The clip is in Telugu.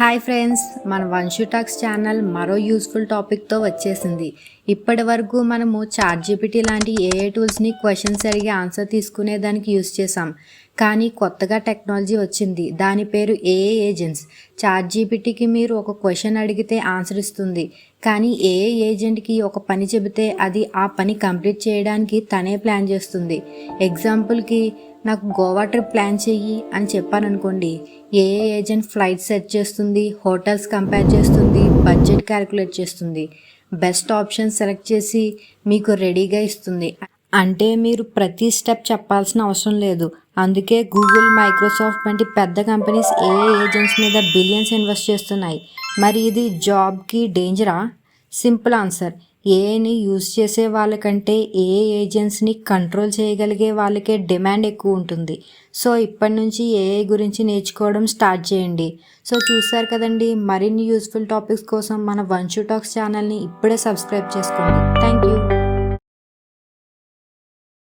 హాయ్ ఫ్రెండ్స్, మన వంశు టాక్స్ ఛానల్ మరో యూస్ఫుల్ టాపిక్తో వచ్చేసింది. ఇప్పటి వరకు మనము చాట్‌జీపీటీ లాంటి ఏఐ టూల్స్ని క్వశ్చన్స్ అడిగి ఆన్సర్ తీసుకునేదానికి యూస్ చేసాం. కానీ కొత్తగా టెక్నాలజీ వచ్చింది. దాని పేరు ఏఐ ఏజెంట్స్. చాట్‌జీపీటీకి మీరు ఒక క్వశ్చన్ అడిగితే ఆన్సర్ ఇస్తుంది. కానీ ఏఐ ఏజెంట్కి ఒక పని చెబితే అది ఆ పని కంప్లీట్ చేయడానికి తనే ప్లాన్ చేస్తుంది. ఎగ్జాంపుల్కి నాకు గోవా ట్రిప్ ప్లాన్ చెయ్యి అని చెప్పాననుకోండి, ఏఐ ఏజెంట్ ఫ్లైట్ సెట్ చేస్తుంది, హోటల్స్ కంపేర్ చేస్తుంది, బడ్జెట్ క్యాలిక్యులేట్ చేస్తుంది, బెస్ట్ ఆప్షన్ సెలెక్ట్ చేసి మీకు రెడీగా ఇస్తుంది. అంటే మీరు ప్రతి స్టెప్ చెప్పాల్సిన అవసరం లేదు. అందుకే గూగుల్, మైక్రోసాఫ్ట్ వంటి పెద్ద కంపెనీస్ ఏఐ ఏజెంట్స్ మీద బిలియన్స్ ఇన్వెస్ట్ చేస్తున్నాయి. మరి ఇది జాబ్కి డేంజరా? సింపుల్ ఆన్సర్, ఏఐని యూజ్ చేసే వాళ్ళకంటే ఏఐ ఏజెంట్స్ని కంట్రోల్ చేయగలిగే వాళ్ళకే డిమాండ్ ఎక్కువ ఉంటుంది. సో ఇప్పటి నుంచి ఏఐ గురించి నేర్చుకోవడం స్టార్ట్ చేయండి. సో చూసారు కదండి, మరిన్ని యూస్ఫుల్ టాపిక్స్ కోసం మన వంశు టాక్స్ ఛానల్ని ఇప్పుడే సబ్స్క్రైబ్ చేసుకోండి. Thank you.